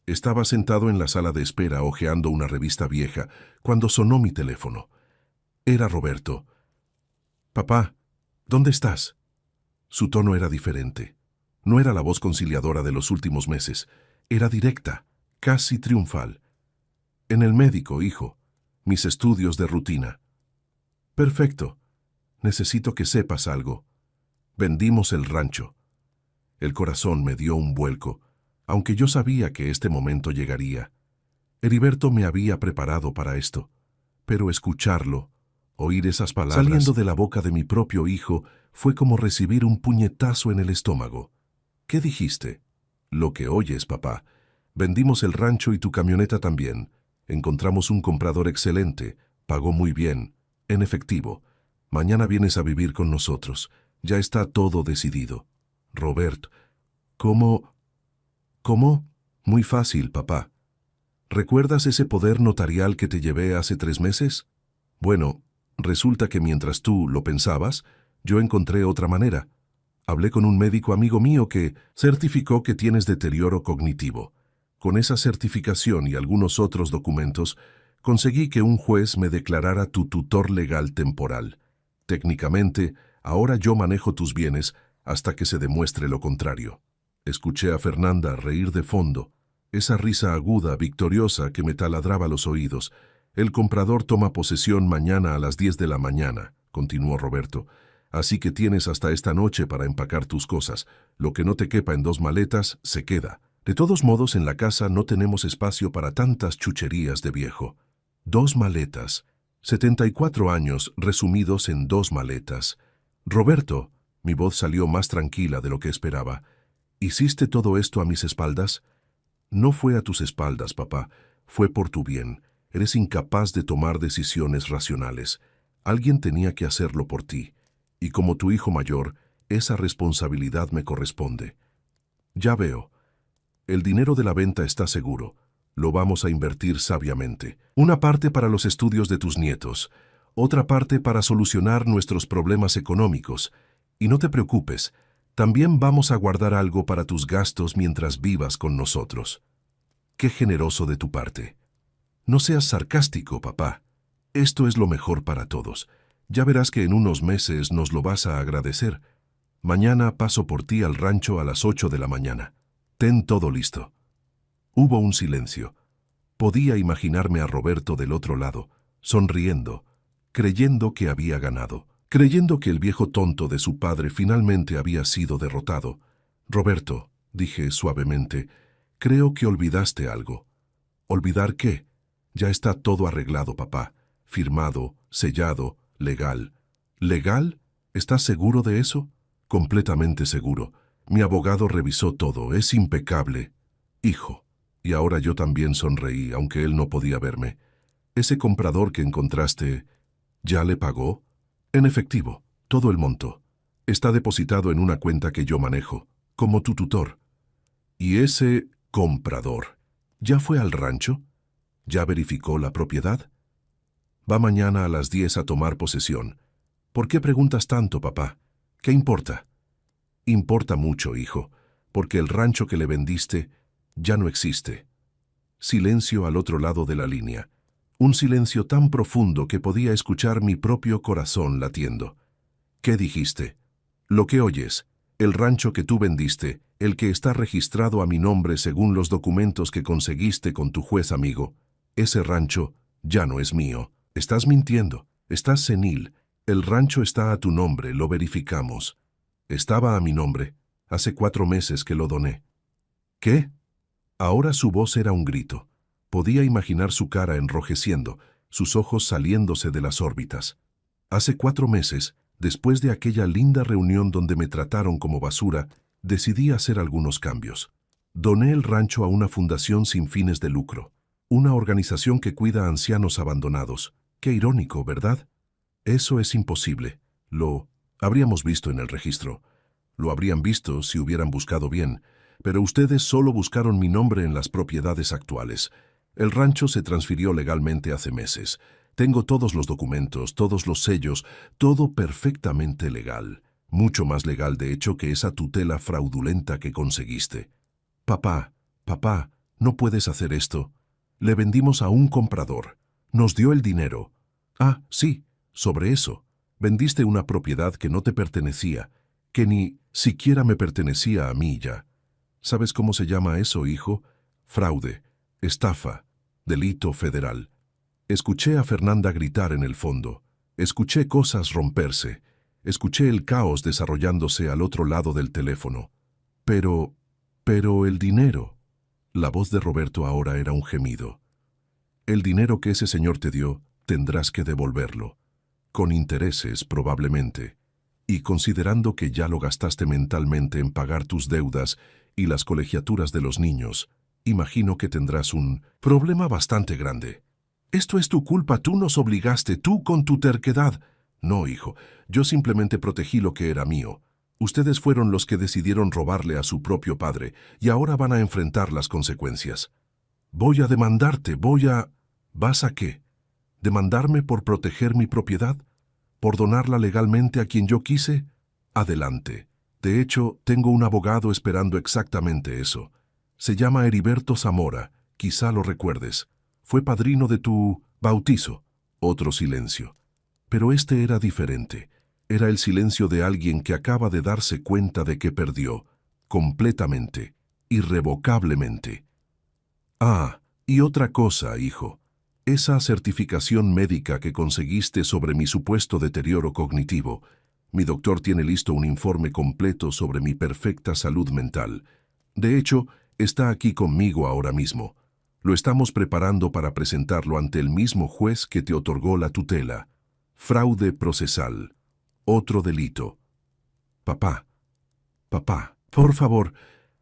Estaba sentado en la sala de espera hojeando una revista vieja cuando sonó mi teléfono. Era Roberto. «Papá, ¿dónde estás?» Su tono era diferente. No era la voz conciliadora de los últimos meses. Era directa, casi triunfal. «En el médico, hijo. Mis estudios de rutina». «Perfecto. Necesito que sepas algo. Vendimos el rancho». El corazón me dio un vuelco, aunque yo sabía que este momento llegaría. Heriberto me había preparado para esto, pero escucharlo, oír esas palabras saliendo de la boca de mi propio hijo, fue como recibir un puñetazo en el estómago. «¿Qué dijiste?» «Lo que oyes, papá. Vendimos el rancho y tu camioneta también. Encontramos un comprador excelente, pagó muy bien, en efectivo. Mañana vienes a vivir con nosotros. Ya está todo decidido». «Roberto, ¿cómo? ¿Cómo?» «Muy fácil, papá. ¿Recuerdas ese poder notarial que te llevé hace 3 meses? Bueno, resulta que mientras tú lo pensabas, yo encontré otra manera. Hablé con un médico amigo mío que certificó que tienes deterioro cognitivo. Con esa certificación y algunos otros documentos, conseguí que un juez me declarara tu tutor legal temporal. Técnicamente, ahora yo manejo tus bienes hasta que se demuestre lo contrario». Escuché a Fernanda reír de fondo, esa risa aguda, victoriosa que me taladraba los oídos. «El comprador toma posesión mañana a las 10 de la mañana», continuó Roberto. «Así que tienes hasta esta noche para empacar tus cosas. Lo que no te quepa en 2 maletas, se queda. De todos modos, en la casa no tenemos espacio para tantas chucherías de viejo». 2 maletas. 74 años resumidos en 2 maletas. «Roberto», mi voz salió más tranquila de lo que esperaba. «¿Hiciste todo esto a mis espaldas?» «No fue a tus espaldas, papá. Fue por tu bien. Eres incapaz de tomar decisiones racionales. Alguien tenía que hacerlo por ti. Y como tu hijo mayor, esa responsabilidad me corresponde». «Ya veo. El dinero de la venta está seguro. Lo vamos a invertir sabiamente. Una parte para los estudios de tus nietos, otra parte para solucionar nuestros problemas económicos. Y no te preocupes, también vamos a guardar algo para tus gastos mientras vivas con nosotros». «Qué generoso de tu parte». «No seas sarcástico, papá. Esto es lo mejor para todos. Ya verás que en unos meses nos lo vas a agradecer. Mañana paso por ti al rancho a las 8 de la mañana. Ten todo listo». Hubo un silencio. Podía imaginarme a Roberto del otro lado, sonriendo, creyendo que había ganado, creyendo que el viejo tonto de su padre finalmente había sido derrotado. «Roberto», dije suavemente, «creo que olvidaste algo». «¿Olvidar qué?» «Ya está todo arreglado, papá. Firmado, sellado, legal». «¿Legal? ¿Estás seguro de eso?» «Completamente seguro. Mi abogado revisó todo. Es impecable». «Hijo». Y ahora yo también sonreí, aunque él no podía verme. «¿Ese comprador que encontraste, ya le pagó?» «En efectivo, todo el monto. Está depositado en una cuenta que yo manejo, como tu tutor». «¿Y ese comprador ya fue al rancho? ¿Ya verificó la propiedad?» «Va mañana a las 10 a tomar posesión». «¿Por qué preguntas tanto, papá? ¿Qué importa?» «Importa mucho, hijo, porque el rancho que le vendiste ya no existe». Silencio al otro lado de la línea. Un silencio tan profundo que podía escuchar mi propio corazón latiendo. «¿Qué dijiste?» «Lo que oyes. El rancho que tú vendiste, el que está registrado a mi nombre según los documentos que conseguiste con tu juez amigo, ese rancho ya no es mío. Estás mintiendo, estás senil. El rancho está a tu nombre, lo verificamos. Estaba a mi nombre. Hace 4 meses que lo doné. ¿Qué? Ahora su voz era un grito. Podía imaginar su cara enrojeciendo, sus ojos saliéndose de las órbitas. Hace 4 meses, después de aquella linda reunión donde me trataron como basura, decidí hacer algunos cambios. Doné el rancho a una fundación sin fines de lucro, una organización que cuida a ancianos abandonados. Qué irónico, ¿verdad? Eso es imposible. Lo habríamos visto en el registro. Lo habrían visto si hubieran buscado bien, pero ustedes solo buscaron mi nombre en las propiedades actuales. El rancho se transfirió legalmente hace meses. Tengo todos los documentos, todos los sellos, todo perfectamente legal. Mucho más legal, de hecho, que esa tutela fraudulenta que conseguiste. Papá, papá, no puedes hacer esto. Le vendimos a un comprador. Nos dio el dinero. Ah, sí, sobre eso. Vendiste una propiedad que no te pertenecía, que ni siquiera me pertenecía a mí ya. ¿Sabes cómo se llama eso, hijo? Fraude, estafa, delito federal. Escuché a Fernanda gritar en el fondo. Escuché cosas romperse. Escuché el caos desarrollándose al otro lado del teléfono. Pero el dinero. La voz de Roberto ahora era un gemido. El dinero que ese señor te dio, tendrás que devolverlo. Con intereses, probablemente. Y considerando que ya lo gastaste mentalmente en pagar tus deudas y las colegiaturas de los niños, imagino que tendrás un problema bastante grande. Esto es tu culpa, tú nos obligaste, tú con tu terquedad. No, hijo, yo simplemente protegí lo que era mío. Ustedes fueron los que decidieron robarle a su propio padre y ahora van a enfrentar las consecuencias. Voy a demandarte, ¿Vas a qué? ¿Demandarme por proteger mi propiedad? ¿Por donarla legalmente a quien yo quise? Adelante. De hecho, tengo un abogado esperando exactamente eso. Se llama Heriberto Zamora, quizá lo recuerdes. Fue padrino de tu bautizo. Otro silencio. Pero este era diferente. Era el silencio de alguien que acaba de darse cuenta de que perdió, completamente, irrevocablemente. Ah, y otra cosa, hijo. Esa certificación médica que conseguiste sobre mi supuesto deterioro cognitivo. Mi doctor tiene listo un informe completo sobre mi perfecta salud mental. De hecho, está aquí conmigo ahora mismo. Lo estamos preparando para presentarlo ante el mismo juez que te otorgó la tutela. Fraude procesal. Otro delito. Papá, por favor.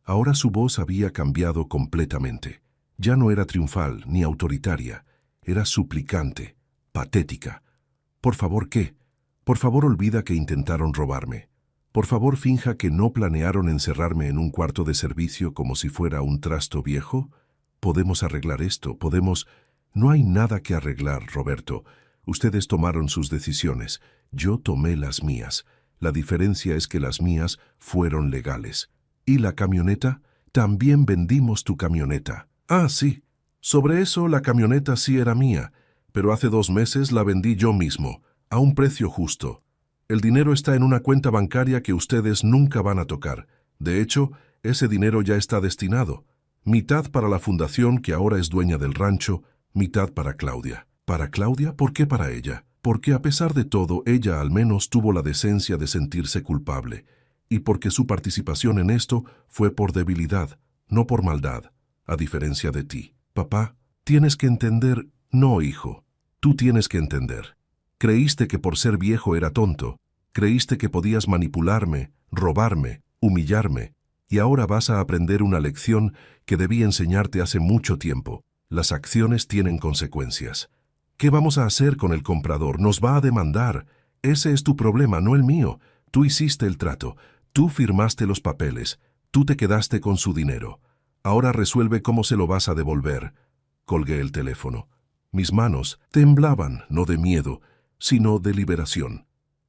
Ahora su voz había cambiado completamente. Ya no era triunfal ni autoritaria. Era suplicante, patética. Por favor, ¿qué? Por favor, olvida que intentaron robarme. Por favor, finja que no planearon encerrarme en un cuarto de servicio como si fuera un trasto viejo. Podemos arreglar esto, podemos... No hay nada que arreglar, Roberto. Ustedes tomaron sus decisiones. Yo tomé las mías. La diferencia es que las mías fueron legales. ¿Y la camioneta? También vendimos tu camioneta. Ah, sí. Sobre eso, la camioneta sí era mía, pero hace 2 meses la vendí yo mismo, a un precio justo. El dinero está en una cuenta bancaria que ustedes nunca van a tocar. De hecho, ese dinero ya está destinado. Mitad para la fundación que ahora es dueña del rancho, mitad para Claudia. ¿Para Claudia? ¿Por qué para ella? Porque a pesar de todo, ella al menos tuvo la decencia de sentirse culpable. Y porque su participación en esto fue por debilidad, no por maldad, a diferencia de ti. Papá, tienes que entender... No, hijo, tú tienes que entender. Creíste que por ser viejo era tonto. Creíste que podías manipularme, robarme, humillarme. Y ahora vas a aprender una lección que debí enseñarte hace mucho tiempo. Las acciones tienen consecuencias. ¿Qué vamos a hacer con el comprador? Nos va a demandar. Ese es tu problema, no el mío. Tú hiciste el trato. Tú firmaste los papeles. Tú te quedaste con su dinero. Ahora resuelve cómo se lo vas a devolver. Colgué el teléfono. Mis manos temblaban, no de miedo, sino de liberación.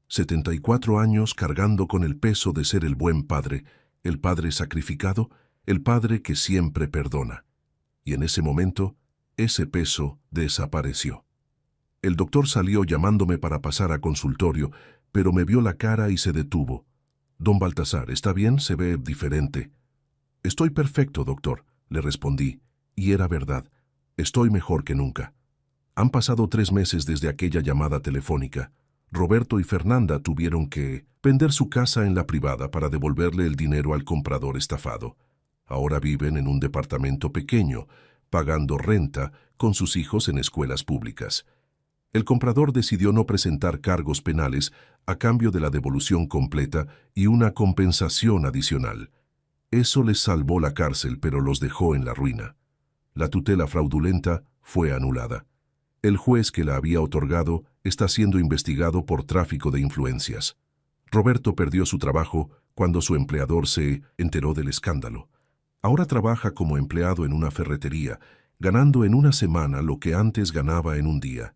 74 años cargando con el peso de ser el buen padre, el padre sacrificado, el padre que siempre perdona. Y en ese momento, ese peso desapareció. El doctor salió llamándome para pasar a consultorio, pero me vio la cara y se detuvo. Don Baltasar, ¿está bien? Se ve diferente. Estoy perfecto, doctor, le respondí, y era verdad. Estoy mejor que nunca. Han pasado 3 meses desde aquella llamada telefónica. Roberto y Fernanda tuvieron que vender su casa en la privada para devolverle el dinero al comprador estafado. Ahora viven en un departamento pequeño, pagando renta con sus hijos en escuelas públicas. El comprador decidió no presentar cargos penales a cambio de la devolución completa y una compensación adicional. Eso les salvó la cárcel, pero los dejó en la ruina. La tutela fraudulenta fue anulada. El juez que la había otorgado está siendo investigado por tráfico de influencias. Roberto perdió su trabajo cuando su empleador se enteró del escándalo. Ahora trabaja como empleado en una ferretería, ganando en una semana lo que antes ganaba en un día.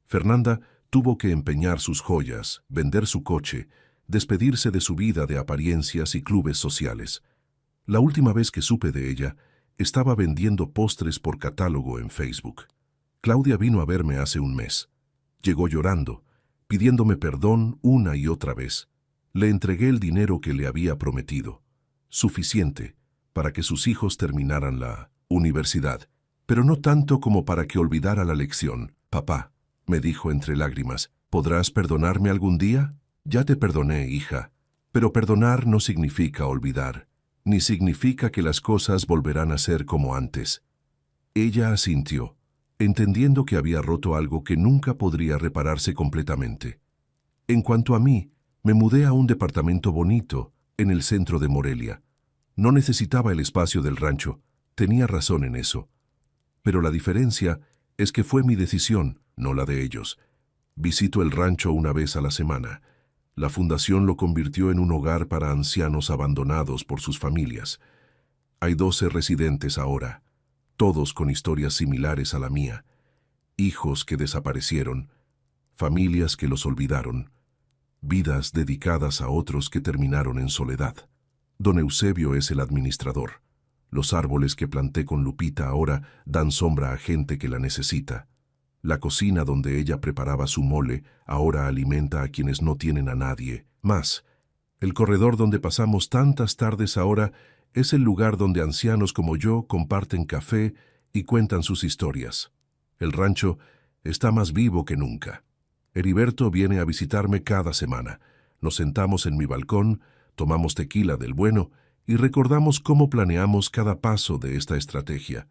Fernanda tuvo que empeñar sus joyas, vender su coche, despedirse de su vida de apariencias y clubes sociales. La última vez que supe de ella, estaba vendiendo postres por catálogo en Facebook. Claudia vino a verme hace un mes. Llegó llorando, pidiéndome perdón una y otra vez. Le entregué el dinero que le había prometido, suficiente para que sus hijos terminaran la universidad, pero no tanto como para que olvidara la lección. Papá, me dijo entre lágrimas, ¿podrás perdonarme algún día? Ya te perdoné, hija, pero perdonar no significa olvidar, ni significa que las cosas volverán a ser como antes. Ella asintió, entendiendo que había roto algo que nunca podría repararse completamente. En cuanto a mí, me mudé a un departamento bonito, en el centro de Morelia. No necesitaba el espacio del rancho, tenía razón en eso. Pero la diferencia es que fue mi decisión, no la de ellos. Visito el rancho una vez a la semana. La fundación lo convirtió en un hogar para ancianos abandonados por sus familias. Hay 12 residentes ahora, todos con historias similares a la mía. Hijos que desaparecieron, familias que los olvidaron, vidas dedicadas a otros que terminaron en soledad. Don Eusebio es el administrador. Los árboles que planté con Lupita ahora dan sombra a gente que la necesita. La cocina donde ella preparaba su mole ahora alimenta a quienes no tienen a nadie más. El corredor donde pasamos tantas tardes ahora es el lugar donde ancianos como yo comparten café y cuentan sus historias. El rancho está más vivo que nunca. Heriberto viene a visitarme cada semana. Nos sentamos en mi balcón, tomamos tequila del bueno y recordamos cómo planeamos cada paso de esta estrategia.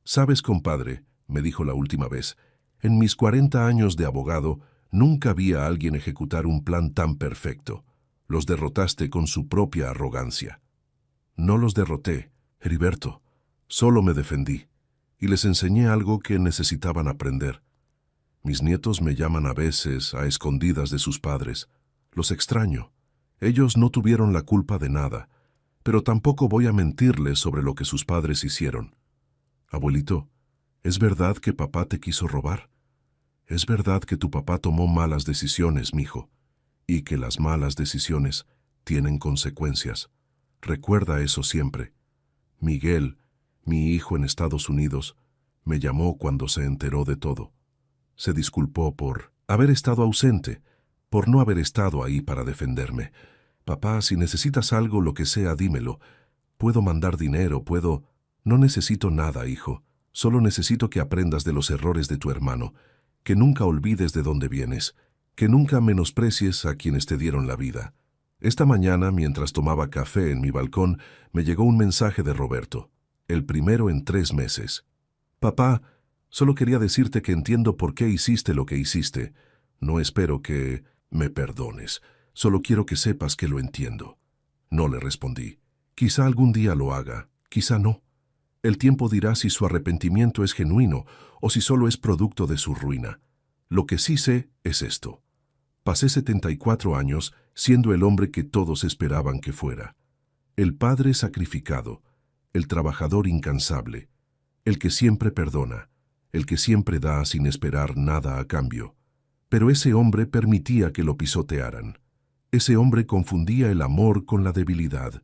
«Sabes, compadre», me dijo la última vez, «en mis 40 años de abogado nunca vi a alguien ejecutar un plan tan perfecto. Los derrotaste con su propia arrogancia». No los derroté, Heriberto. Solo me defendí y les enseñé algo que necesitaban aprender. Mis nietos me llaman a veces a escondidas de sus padres. Los extraño. Ellos no tuvieron la culpa de nada, pero tampoco voy a mentirles sobre lo que sus padres hicieron. Abuelito, ¿es verdad que papá te quiso robar? Es verdad que tu papá tomó malas decisiones, mijo, y que las malas decisiones tienen consecuencias. Recuerda eso siempre. Miguel, mi hijo en Estados Unidos, me llamó cuando se enteró de todo. Se disculpó por haber estado ausente, por no haber estado ahí para defenderme. Papá, si necesitas algo, lo que sea, dímelo. Puedo mandar dinero, puedo... No necesito nada, hijo. Solo necesito que aprendas de los errores de tu hermano, que nunca olvides de dónde vienes, que nunca menosprecies a quienes te dieron la vida. Esta mañana, mientras tomaba café en mi balcón, me llegó un mensaje de Roberto, el primero en 3 meses. Papá, solo quería decirte que entiendo por qué hiciste lo que hiciste. No espero que me perdones, solo quiero que sepas que lo entiendo. No le respondí. Quizá algún día lo haga, quizá no. El tiempo dirá si su arrepentimiento es genuino o si solo es producto de su ruina. Lo que sí sé es esto. Pasé 74 años siendo el hombre que todos esperaban que fuera. El padre sacrificado, el trabajador incansable, el que siempre perdona, el que siempre da sin esperar nada a cambio. Pero ese hombre permitía que lo pisotearan. Ese hombre confundía el amor con la debilidad.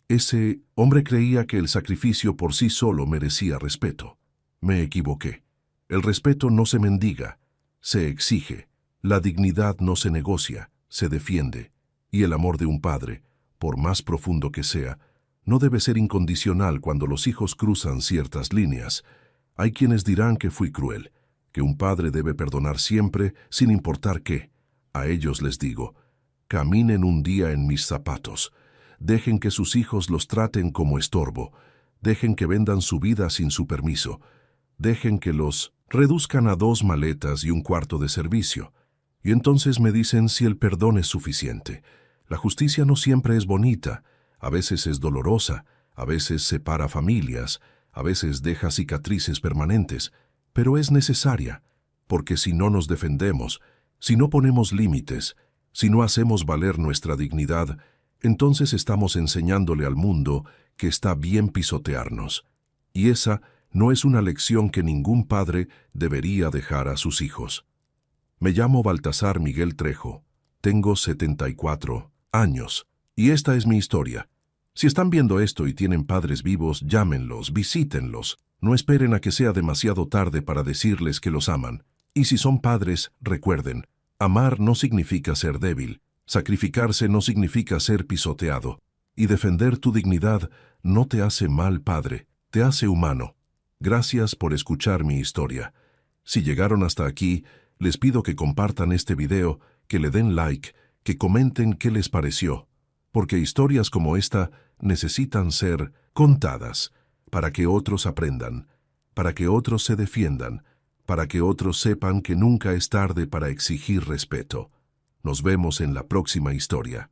Ese hombre creía que el sacrificio por sí solo merecía respeto. Me equivoqué. El respeto no se mendiga, se exige. La dignidad no se negocia, se defiende. Y el amor de un padre, por más profundo que sea, no debe ser incondicional cuando los hijos cruzan ciertas líneas. Hay quienes dirán que fui cruel, que un padre debe perdonar siempre, sin importar qué. A ellos les digo, caminen un día en mis zapatos. Dejen que sus hijos los traten como estorbo. Dejen que vendan su vida sin su permiso. Dejen que los reduzcan a 2 maletas y un cuarto de servicio. Y entonces me dicen si el perdón es suficiente. La justicia no siempre es bonita. A veces es dolorosa, a veces separa familias, a veces deja cicatrices permanentes, pero es necesaria, porque si no nos defendemos, si no ponemos límites, si no hacemos valer nuestra dignidad, entonces estamos enseñándole al mundo que está bien pisotearnos. Y esa no es una lección que ningún padre debería dejar a sus hijos. Me llamo Baltasar Miguel Trejo, tengo 74 años, y esta es mi historia. Si están viendo esto y tienen padres vivos, llámenlos, visítenlos. No esperen a que sea demasiado tarde para decirles que los aman. Y si son padres, recuerden, amar no significa ser débil, sacrificarse no significa ser pisoteado, y defender tu dignidad no te hace mal padre, te hace humano. Gracias por escuchar mi historia. Si llegaron hasta aquí, les pido que compartan este video, que le den like, que comenten qué les pareció, porque historias como esta necesitan ser contadas para que otros aprendan, para que otros se defiendan, para que otros sepan que nunca es tarde para exigir respeto. Nos vemos en la próxima historia.